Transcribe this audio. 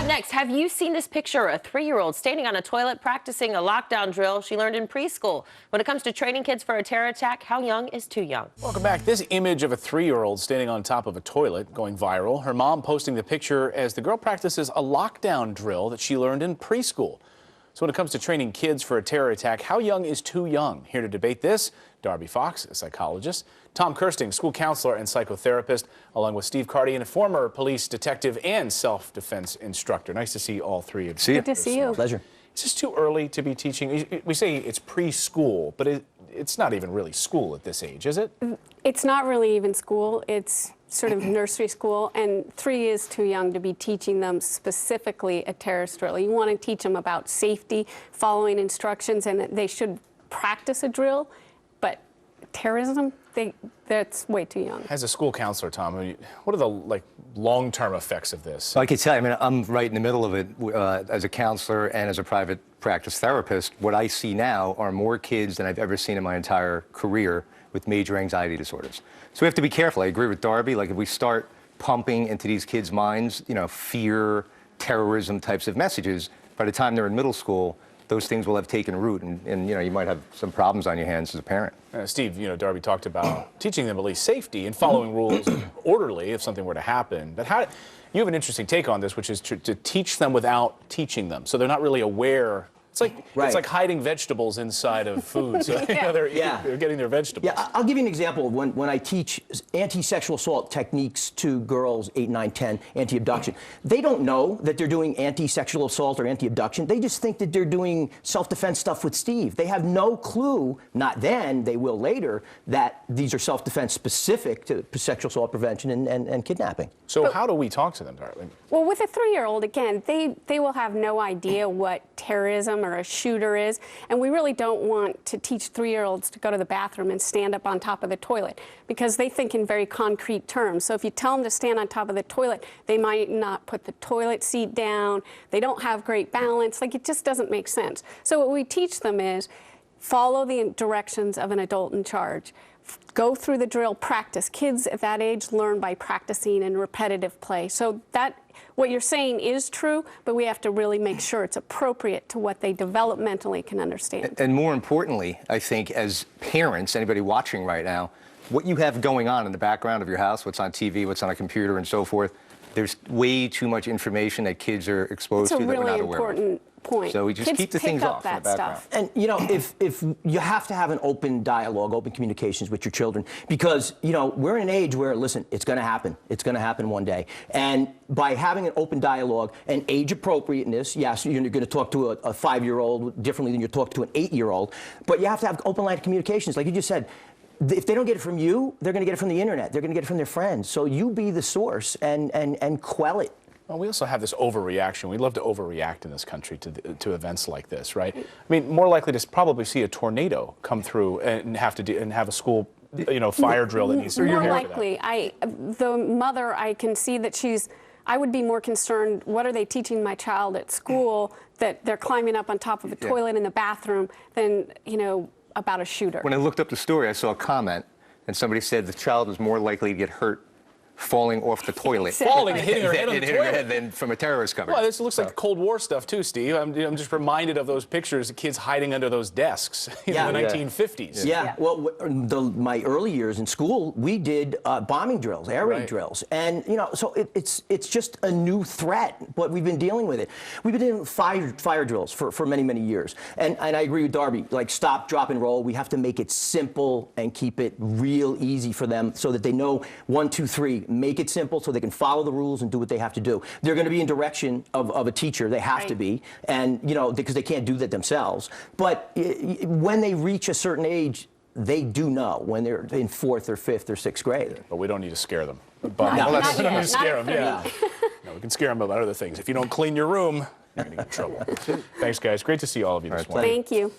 Up next, have you seen this picture? A 3-year-old standing on a toilet practicing a lockdown drill she learned in preschool. When it comes to training kids for a terror attack, how young is too young? Welcome back. This image of a 3-year-old standing on top of a toilet going viral. Her mom posting the picture as the girl practices a lockdown drill that she learned in preschool. So when it comes to training kids for a terror attack, how young is too young? Here to debate this, Darby Fox, a psychologist, Tom Kirsting, school counselor and psychotherapist, along with Steve Cardian, a former police detective and self-defense instructor. Nice to see all three of you. Good to see you. Pleasure. Is this too early to be teaching? We say it's preschool, but it's not even really school at this age, is it? It's not really even school. It's sort of nursery school, and 3 is too young to be teaching them specifically a terrorist drill. You want to teach them about safety, following instructions, and they should practice a drill, but terrorism, that's way too young. As a school counselor, Tom, what are the long-term effects of this? I can tell you, I'm right in the middle of it as a counselor and as a private practice therapist. What I see now are more kids than I've ever seen in my entire career with major anxiety disorders. So we have to be careful. I agree with Darby. If we start pumping into these kids' minds, fear, terrorism types of messages, by the time they're in middle school, those things will have taken root, and you might have some problems on your hands as a parent. Steve, Darby talked about teaching them at least safety and following rules orderly if something were to happen. But you have an interesting take on this, which is to teach them without teaching them, so they're not really aware. It's like hiding vegetables inside of food. So they're getting their vegetables. Yeah, I'll give you an example of when I teach anti-sexual assault techniques to girls 8, 9, 10, anti-abduction. They don't know that they're doing anti-sexual assault or anti-abduction. They just think that they're doing self-defense stuff with Steve. They have no clue, not then, they will later, that these are self-defense specific to sexual assault prevention and kidnapping. So how do we talk to them, Darby? Well, with a 3-year-old, again, they will have no idea what terrorism or a shooter is, and we really don't want to teach 3-year-olds to go to the bathroom and stand up on top of the toilet, because they think in very concrete terms. So if you tell them to stand on top of the toilet, they might not put the toilet seat down, they don't have great balance, it just doesn't make sense. So what we teach them is follow the directions of an adult in charge. Go through the drill, practice. Kids at that age learn by practicing and repetitive play. So what you're saying is true, but we have to really make sure it's appropriate to what they developmentally can understand. And more importantly, I think as parents, anybody watching right now, what you have going on in the background of your house, what's on TV, what's on a computer and so forth, there's way too much information that kids are exposed to that we're not aware of. It's a really important point. So we just keep the things off in the background. And if you have to have an open dialogue, open communications with your children, because we're in an age where, listen, it's going to happen. It's going to happen one day. And by having an open dialogue and age appropriateness, yes, you're going to talk to a 5-year-old differently than you talk to an 8-year-old, but you have to have open line of communications, like you just said. If they don't get it from you, they're going to get it from the internet. They're going to get it from their friends. So you be the source and quell it. Well, we also have this overreaction. We love to overreact in this country to events like this, right? More likely to probably see a tornado come through and have a school, fire drill that needs to be more likely. The mother, I can see that I would be more concerned, what are they teaching my child at school, that they're climbing up on top of a toilet in the bathroom, than, about a shooter. When I looked up the story, I saw a comment, and somebody said the child was more likely to get hurt falling off the toilet. Falling and hitting her head on the toilet. Than from a terrorist cover. Well, this looks like Cold War stuff too, Steve. I'm just reminded of those pictures of kids hiding under those desks in the 1950s. Yeah. Well, my early years in school, we did bombing drills, air raid drills, and so it's just a new threat, but we've been dealing with it. We've been doing fire drills for many years, and I agree with Darby. Stop, drop, and roll. We have to make it simple and keep it real easy for them, so that they know 1, 2, 3. Make it simple so they can follow the rules and do what they have to do. They're going to be in direction of a teacher. They have to be, and because they can't do that themselves. But when they reach a certain age, they do know when they're in 4th or 5th or 6th grade. But we don't need to scare them. Not yet. Scare them. No, we can scare them about other things. If you don't clean your room, you're going to get in trouble. Thanks, guys. Great to see all of you this morning. Thank you.